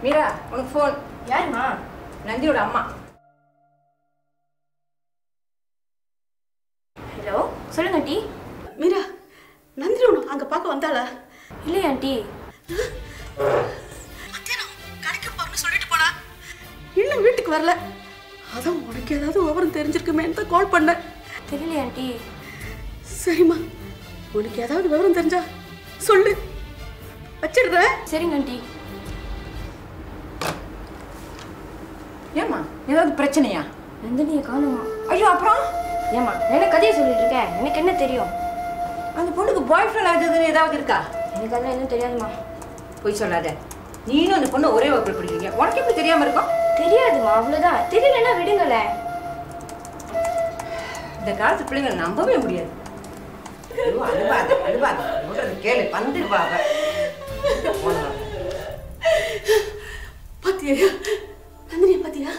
மீரா உனக்கு ஃபோன். யாருமா? நந்தியோட அம்மா. ஹலோ, சொல்லுங்க ஆண்டி. மீரா, நந்தினி உனக்கு அங்கே பார்க்க வந்தாளா? இல்லையா ஆண்டி? மத்தியானம் கடைக்கு போறேன்னு சொல்லிட்டு போனா, இன்னும் வீட்டுக்கு வரல. அதான் உனக்கு ஏதாவது விவரம் தெரிஞ்சிருக்குமேன்னு தான் கால் பண்ணேன். தெரியலையா ஆண்டி? சரிம்மா, உனக்கு ஏதாவது விவரம் தெரிஞ்சா சொல்லு, வச்சிடுறேன். சரிங்க ஆண்டி. ஏம்மா ஏதாவது பிரச்சனையா? நந்தினியை காணுமா? ஐயோ, அப்புறம் ஏம்மா என்ன கதையை சொல்லிட்டு இருக்கேன்? எனக்கு என்ன தெரியும்? அந்த பொண்ணுக்கு பாய் ஃப்ரெண்ட் ஆகுதுன்னு ஏதாவது இருக்கா? எனக்கு அதெல்லாம் எதுவும் தெரியாதுமா. போய் சொல்லாத. நீனும் அந்த பொண்ணு ஒரே வகுப்பில் படிக்கிறீங்க, உனக்கு எப்படி தெரியாம இருக்கும்? தெரியாதுமா, அவ்வளோதான். தெரியலன்னா விடுங்களேன். இந்த காலத்து பிள்ளைங்களை நம்பவே முடியாது. அழுவாத அழுவாத, கேளு, வந்துடுவாங்க. பாத்தியா நந்தினியை பாத்தியா?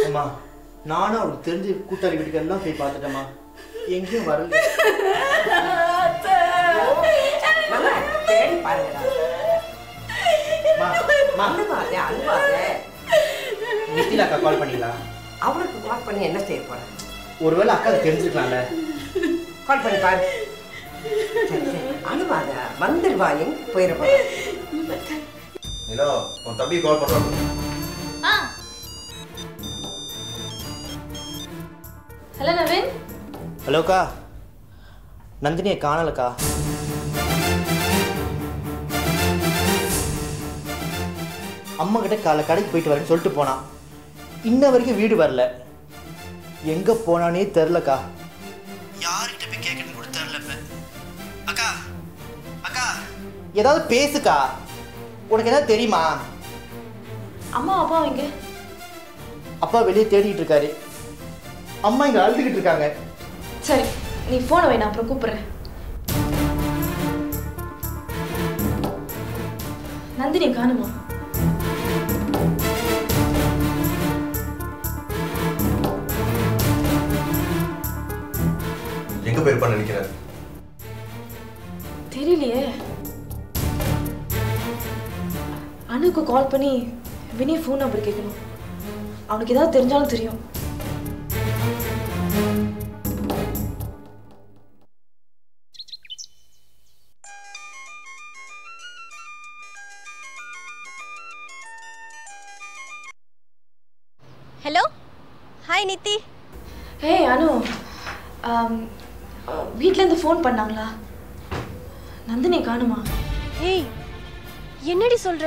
அம்மா, நானும் அவருக்கு தெரிஞ்சு கூட்டாளி வீட்டுக்கு எல்லாம் போய் பார்த்துட்டேம்மா, எங்கேயும் வரல. தேடி பாருங்கடா. நித்தில அக்கா கால் பண்ணீங்களா? அவளுக்கு கால் பண்ணி என்ன செய்ய போறேன்? ஒருவேளை அக்கா தெரிஞ்சுக்கலாம்ல. கால் பண்ணி பாரு. அழுவாத, வந்துடுவா. எங்க போயிட போற? நிலோ, உன் தம்பி கால் பண்றான். ஹலோ நவீன். ஹலோக்கா, நந்தினியை காணலக்கா. அம்மா கிட்ட காலை கடைக்கு போயிட்டு வரேன்னு சொல்லிட்டு போனான். இன்ன வரைக்கும் வீடு வரல. எங்க போனானே தெரிலக்கா. யார்கிட்ட போய் கேட்கணும்னு கூட தெரில. அக்கா அக்கா, ஏதாவது பேசுக்கா. உனக்கு ஏதாவது தெரியுமா? அம்மா அப்பா எங்க? அப்பா வெளியே தேடிட்டு இருக்காரு. அம்மா இங்க அழுதுகிட்டு இருக்காங்க. சரி, நீ போனை வை, நான் அப்புறம் கூப்பிடுறேன். நந்தினி காணுமா? எங்க போயிருப்பான்னு நினைக்கிறேன். தெரியலையே. அனுக்கு கால் பண்ணி வினி ஃபோன் நம்பர் கேட்கணும். அவனுக்கு ஏதாவது தெரிஞ்சாலும் தெரியும். Hello, hi NITI. ஏய் அனு, வீட்டிலேருந்து ஃபோன் பண்ணாங்களா? நந்தினி காணுமா? ஏய், என்னடி சொல்ற?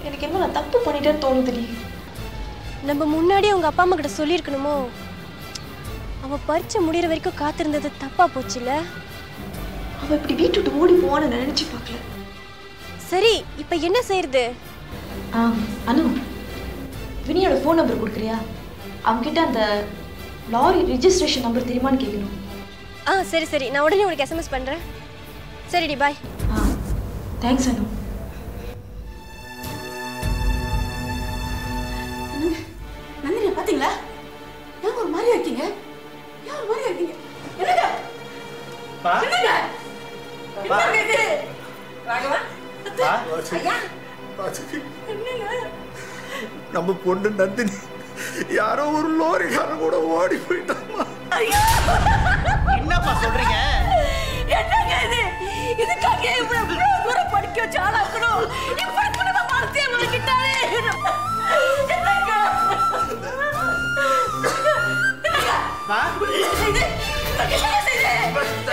எனக்கு என்ன நான் தப்பு பண்ணிட்டேன்னு தோணுதுடி. நம்ம முன்னாடியே உங்க அப்பா அம்மா கிட்ட சொல்லியிருக்கணுமோ? அவ பரீட்சை முடிகிற வரைக்கும் காத்திருந்தது தப்பா போச்சுல. அவ இப்படி வீட்டு விட்டு ஓடி போவான்னு நினைச்சு பார்க்கல. சரி, இப்ப என்ன செய்யறது? அனு, வினியோட ஃபோன் நம்பர் கொடுக்குறியா? அவங்ககிட்ட அந்த லாரி ரிஜிஸ்ட்ரேஷன் நம்பர் தெரியுமான்னு கேட்கணும். சரி சரி, நான் உடனே உனக்கு எஸ்எம்எஸ் பண்றேன். சரிடி பாய். தேங்க்ஸ் அனு. நந்தினி பாத்தீங்களா? ஏன் ஒரு மாதிரியா இருக்கீங்க? ஏன் ஒரு மாதிரியா இருக்கீங்க? என்னங்க? என்னங்க? என்னங்க இது? ராகவா? ஐயா? என்னங்க? நம்ம பொண்ணு நந்தினி யாரோ ஒரு லோரிக்காரன் கூட ஓடி போயிட்டாமா. என்னப்பா சொல்றீங்க? என்னங்க இது? இதுக்காக இவ்வளவு தூரம் படிக்க வச்சு ஆளாக்கணும். இப்படி கூட நம்ம மனசே வாங்கிட்டாலே. என்னங்க? பா செய்து என்னங்க செய்து?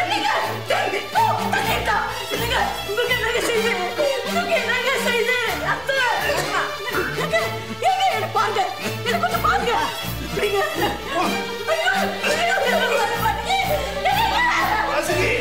என்னங்க? தெரிவித்தோ தங்கிட்டா. என்னங்க? உங்களுக்கு என்னங்க செய்து? உங்களுக்கு என்னங்க செய்து? அத்தை. என்னங்க? ஏங்க என்ன பாருங்க. என்ன கொஞ்சம் பாருங்க. இப்படிங்க. ஐயோ. வாசுகி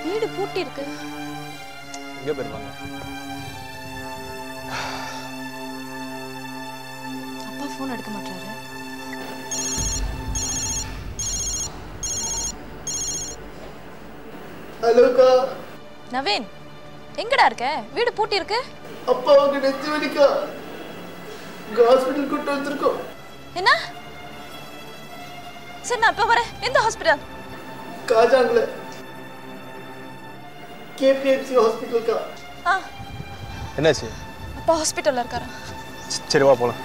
வீடு பூட்டி இருக்கு. எங்க போயிருப்பாங்க? அப்பா ஃபோன் எடுக்க மாட்டாரு. ஹலோக்கா. நவீன் எங்கடா இருக்க? வீடு பூட்டி இருக்கு. அப்பாவுக்கு நெஞ்சு வலிக்கா. ஹாஸ்பிட்டல் கூட்டு வந்திருக்கோம். என்ன? சரி நான் இப்ப வரேன். எந்த ஹாஸ்பிட்டல்? காஜாங்ல கேபிஎம்சி ஹாஸ்பிட்டல் கா. என்னாச்சு? அப்பா ஹாஸ்பிட்டல்ல இருக்காரா? சரி வா போலாம்.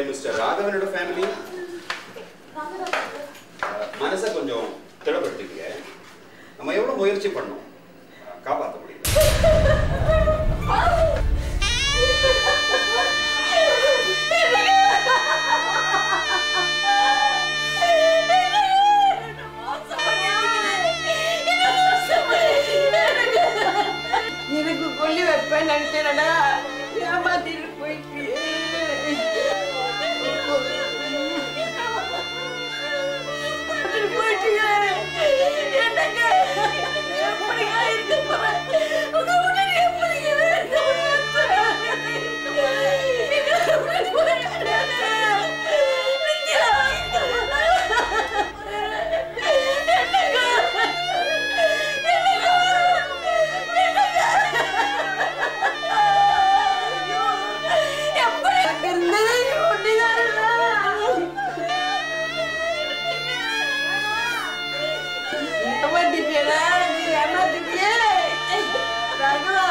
மிஸ்டர் ராகவனோட ஃபேமிலி மனசை கொஞ்சம் திடப்படுத்திங்க. நம்ம எவ்வளவு முயற்சி பண்ணோம், காப்பாற்ற முடியல. எனக்கு கொல்லி வைப்பேன் நினைச்சேனடா, ஏமாத்திட்டு போயிட்டு ஏமாத்திட்டியடா, நீ ஏமாத்திட்டியே. ராகவா.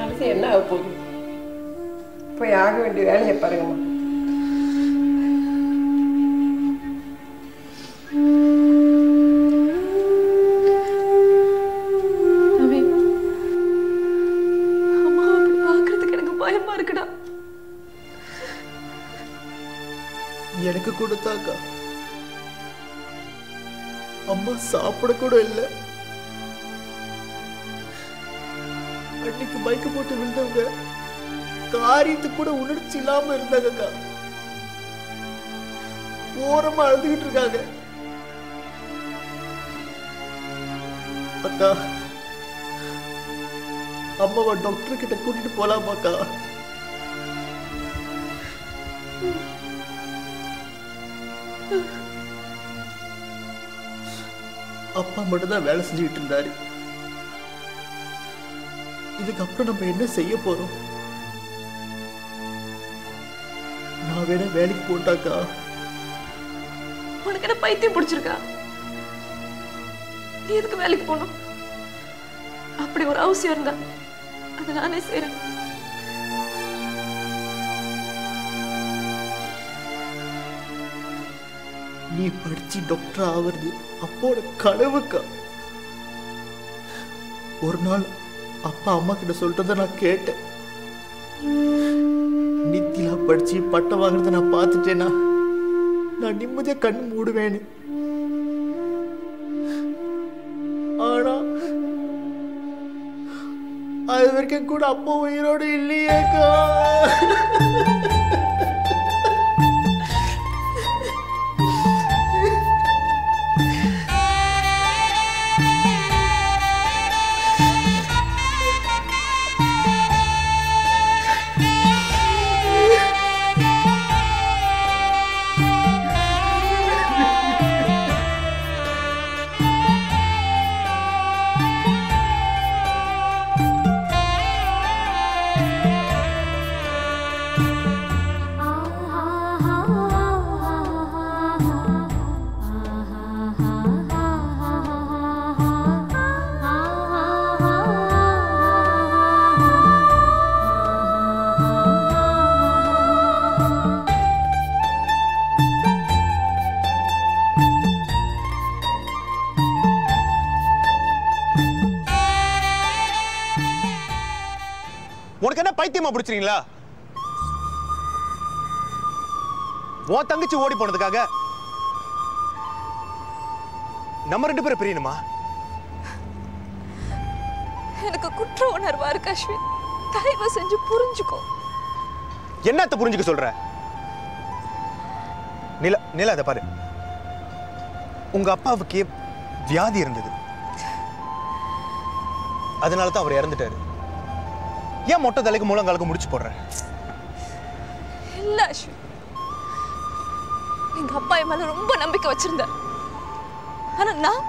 அடுத்து என்ன ஆக போகுது? போய் ஆக வேண்டிய வேலையை பாருங்கம்மா. அம்மா அப்படி பார்க்கறதுக்கு எனக்கு பயமா இருக்குடா. எனக்கு கொடுத்தாக்கா அம்மா சாப்பிட கூட இல்லை. அன்னைக்கு பைக்கு போட்டு விழுந்தவங்க காரியத்துக்கு கூட உணர்ச்சி இல்லாம இருந்தாங்கக்கா. ஓரமா அழுதுகிட்டு இருக்காங்க. அக்கா அம்மாவை டாக்டர் கிட்ட கூட்டிட்டு போலாமாக்கா? அப்பா மட்டும் தான் வேலை செஞ்சுக்கிட்டு இருந்தாரு. இதுக்கப்புறம் நம்ம என்ன செய்ய போறோம்? நான் வேணா வேலைக்கு போட்டாக்கா? உனக்கு என்ன பைத்தியம் பிடிச்சிருக்கா? நீ எதுக்கு வேலைக்கு போகணும்? அப்படி ஒரு அவசியம் இருந்தா அதை நானே செய்றேன். நீ படிச்சு டாக்டர் ஆவறது அப்போட கனவுக்கா. ஒரு நாள் அப்பா அம்மா கிட்ட சொல்றத நான் கேட்டேன். நித்திலா படிச்சு பட்டம் வாங்குறத நான் பார்த்துட்டேன்னா நான் நிம்மதியா கண் மூடுவேன்னு. ஆனா அது வரைக்கும் கூட அப்பா உயிரோடு இல்லையேக்கா. உனக்கு என்ன பைத்தியமா பிடிச்சிருக்கீங்களா? உன் தங்கச்சி ஓடி போனதுக்காக நம்ம 2 பேரும் பிரியணுமா? எனக்கு குற்ற உணர்வா இருக்கு அஸ்வின். தயவு செஞ்சு புரிஞ்சுக்கோ. என்னத்த புரிஞ்சுக்க சொல்ற? நிலா அதை பாரு. உங்க அப்பாவுக்கு வியாதி இருந்தது, அதனால தான் அவர் இறந்துட்டாரு. ஏன் மொட்டை தலைக்கு மூலங்காலுக்கு முடிச்சு போடுற? இல்ல அஸ்வின், எங்க அப்பா என் மேல ரொம்ப நம்பிக்கை வச்சிருந்தார். ஆனா நான்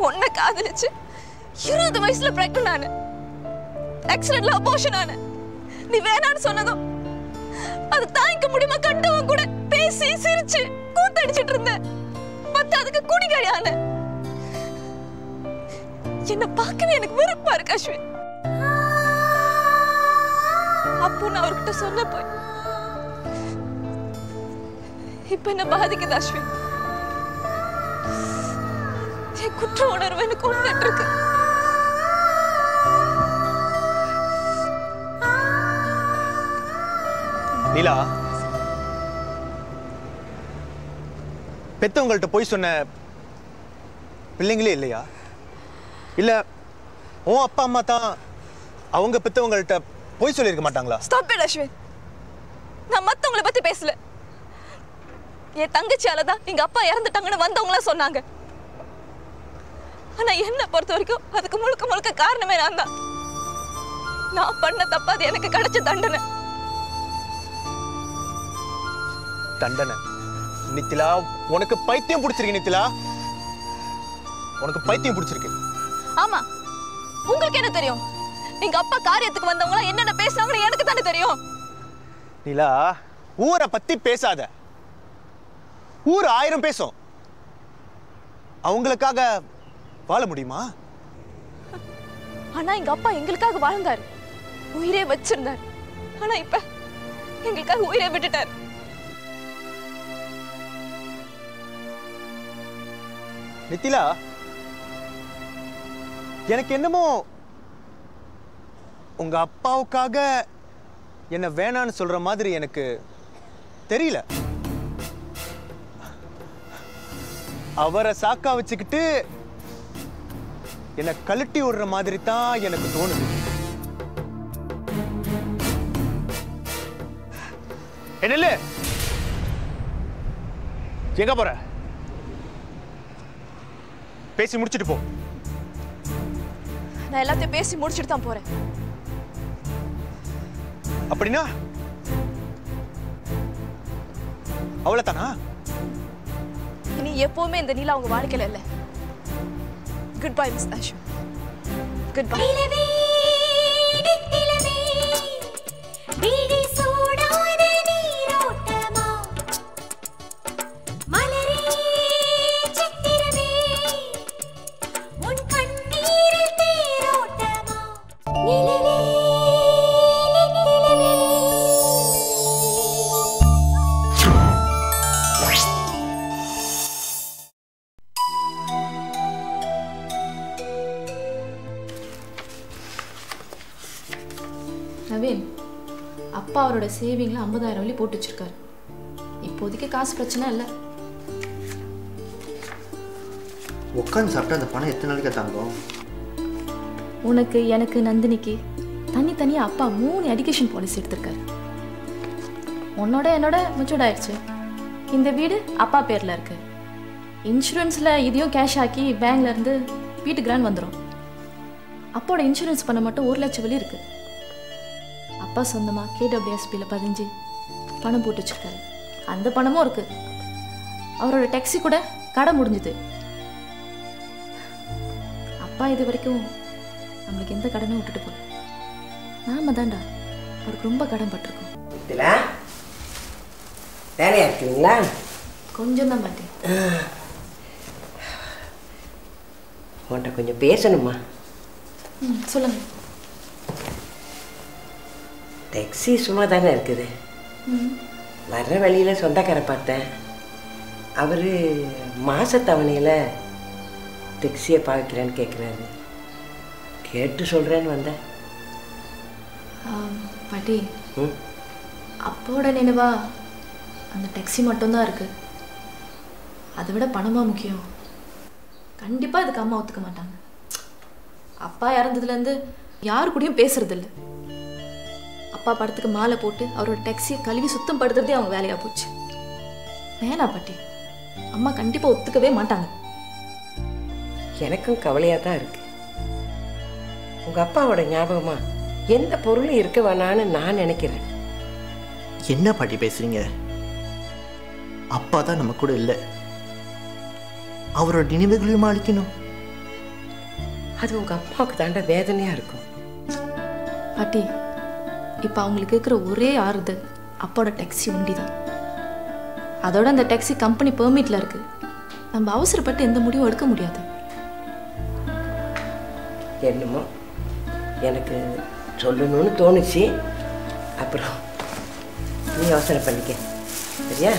உன்னை காதலிச்சு 20 வயசுல பிரெக்னன்ட் ஆனேன். ஆக்சிடென்ட்ல அபார்ஷன் ஆனேன். நீ வேணான்னு சொன்னதும் அது தாங்கிக்க முடியுமா கண்டவன் கூட பேசி சிரிச்சு கூத்தடிச்சிட்டு இருந்தேன். அதுக்கு குடிகாரி ஆனேன். என்ன பார்க்கவே எனக்கு வெறுப்பா இருக்கு அஸ்வின். அப்போ நான் அவர்கிட்ட சொன்ன போய் இப்ப என்ன பாதிக்குது அஸ்வின். என் குற்ற உணர்வு எனக்கு கொண்டுட்டு இருக்கு. நிலா, பெத்தவங்கள்ட்ட போய் சொன்ன பிள்ளைங்களே இல்லையா? இல்ல உன் அப்பா அம்மா தான் அவங்க பெத்தவங்கள்ட்ட போய் சொல்லியிருக்க மாட்டாங்களா? Stop it Ashwin. நான் மத்தவங்கள பத்தி பேசல. என் தங்கச்சியால தான் எங்க அப்பா இறந்துட்டாங்கன்னு வந்தவங்களா சொன்னாங்க. ஆனா என்ன பொறுத்த வரைக்கும் அதுக்கு முழுக்க முழுக்க காரணமே நான் தான். நான் பண்ண தப்பா அது எனக்கு கிடைச்ச தண்டனை. தண்டனை? நித்திலா, உனக்கு பைத்தியம் பிடிச்சிருக்கு. நித்திலா, உனக்கு பைத்தியம் பிடிச்சிருக்கு. ஆமா, உங்களுக்கு என்ன தெரியும்? எங்க அப்பா காரியத்துக்கு வந்தவங்களா என்னென்ன பேசுறாங்கன்னு எனக்கு தானே தெரியும். நிலா, ஊரை பத்தி பேசாத. ஊர் 1000 பேசும். அவங்களுக்காக வாழ முடியுமா? ஆனா எங்க அப்பா எங்களுக்காக வாழ்ந்தாரு, உயிரே வச்சிருந்தாரு. ஆனா இப்ப எங்களுக்காக உயிரே விட்டுட்டாரு. நித்திலா, எனக்கு என்னமோ உங்க அப்பாவுக்காக என்ன வேணான்னு சொல்ற மாதிரி எனக்கு தெரியல. அவரை சாக்கா வச்சுக்கிட்டு என்ன கழட்டி விடுற மாதிரி தான் எனக்கு தோணுது. என்ன எங்க போற? பேசி முடிச்சிட்டு போ. நான் எல்லாத்தையும் பேசி முடிச்சிட்டு தான் போறேன். அப்படின்னா அவ்வளவுதானா? இனி எப்பவுமே இந்த நீலா உங்க வாழ்க்கையில இல்ல. Good bye miss Ashwin. Good bye. Naveen, அப்பா அவரோட சேவிங்கில் 50,000 வழி போட்டு வச்சிருக்காரு. இப்போதைக்கு காசு பிரச்சனை இல்லை. உட்காந்து சாப்பிட்டா அந்த பணம் எத்தனை நாளைக்கு தாங்கும்? உனக்கு, எனக்கு, நந்தினிக்கு தனித்தனியாக அப்பா 3 எஜுகேஷன் பாலிசி எடுத்திருக்காரு. உன்னோட என்னோட மெச்சூர்ட் ஆயிடுச்சு. இந்த வீடு அப்பா பேரில் இருக்கு. இன்சூரன்ஸில் இதையும் கேஷ் ஆக்கி பேங்க்லேருந்து வீட்டு கிராண்ட் வந்துடும். அப்பாவோட இன்சூரன்ஸ் பண்ண மட்டும் 1 லட்சம் வழி இருக்குது. அப்பா சொந்தமாக KWSPயில் 15 பணம் போட்டு வச்சுருக்காரு. அந்த பணமும் இருக்குது. அவரோட டாக்ஸி கூட கடை முடிஞ்சுது. அப்பா இது வரைக்கும் நம்மளுக்கு எந்த கடனும் விட்டுட்டு போல. நாம தான்டா அவருக்கு ரொம்ப கடன் பட்டிருக்கோம். வேலையா இருக்கீங்களா? கொஞ்சம் தான் பாட்டி. உன்கிட்ட கொஞ்சம் பேசணுமா? சொல்லுங்க. டாக்ஸி சும்மா தானே இருக்குது. வர்ற வழியில் சொந்தக்காரை பார்த்தேன். அவர் மாசத்தவணையில் டாக்ஸியை பார்க்குறேன்னு கேட்குறாரு. கேட்டு சொல்கிறேன்னு வந்தேன். பாட்டி, அப்போட நினைவா அந்த டாக்ஸி மட்டும்தான் இருக்குது. அதை விட பணமாக முக்கியம். கண்டிப்பாக இதுக்கு அம்மா ஒத்துக்க மாட்டாங்க. அப்பா இறந்ததுலேருந்து யாரு கூடயும் பேசுறதில்ல. அப்பா படத்துக்கு மாலை போட்டு அவரோட டாக்ஸியை கழுவி சுத்தம் படுத்துறதே அவங்க வேலையாக போச்சு. வேணா பாட்டி, அம்மா கண்டிப்பாக ஒத்துக்கவே மாட்டாங்க. எனக்கும் கவலையாக தான் இருக்கு. உங்கள் அப்பாவோட ஞாபகமா எந்த பொருளும் இருக்க வேணான்னு நான் நினைக்கிறேன். என்ன பாட்டி பேசுறீங்க? அப்பா தான் நம்ம கூட இல்லை. அவரோட நினைவுகளையும் அழிக்கணும். அது உங்கள் அப்பாவுக்கு தாண்ட வேதனையாக இருக்கும். பாட்டி, இப்போ அவங்களுக்கு இருக்கிற ஒரே ஆறுதல் அப்பாவோட டாக்ஸி ஒண்டி தான். அதோட அந்த டாக்ஸி கம்பெனி பெர்மிட்டில் இருக்குது. நம்ம அவசரப்பட்டு எந்த முடிவும் எடுக்க முடியாது. என்னமோ எனக்கு சொல்லணும்னு தோணுச்சு. அப்புறம் நீ அவசரம் பண்ணிக்க, சரியா?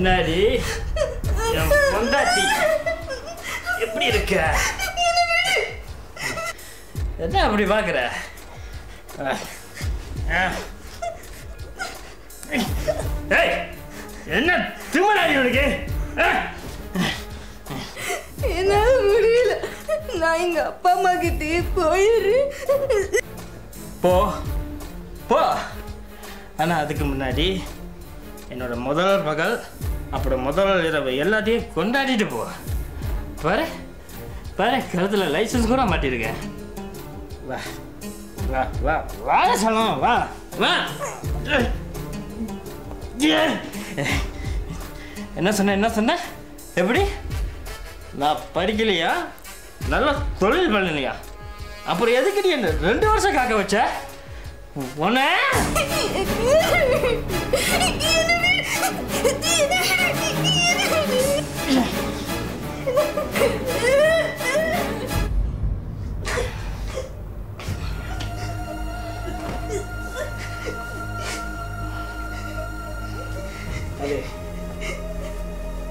முன்னாடி என் பொண்டாட்டி எப்படி இருக்க? என்ன அப்படி பார்க்குற? ஏய், என்ன திமிராடி உனக்கு? என்னால முடியல. நான் எங்க அப்பா அம்மா கிட்டே போயிடுறேன். போ போ. ஆனால் அதுக்கு முன்னாடி என்னோட முதல் பகல் அப்புறம் முதல் இரவு எல்லாத்தையும் கொண்டாடிட்டு போ. பாரு பாரு, கழுத்தில் லைசன்ஸ் கூட மாட்டிருக்கேன். வா வா வா வா சொல்லணும். வா வா. என்ன சொன்ன? எப்படி? நான் படிக்கலையா? நல்லா தொழில் பண்ணலையா? அப்புறம் எதுக்கு நீ என்ன 2 வருஷம் காக்க வச்ச? உன்ன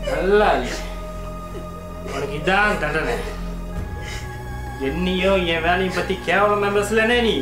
நல்லா உனக்கு இதான் தண்டனை. என்னையும் என் வேலையும் பத்தி கேவலமா பேசலனே நீ.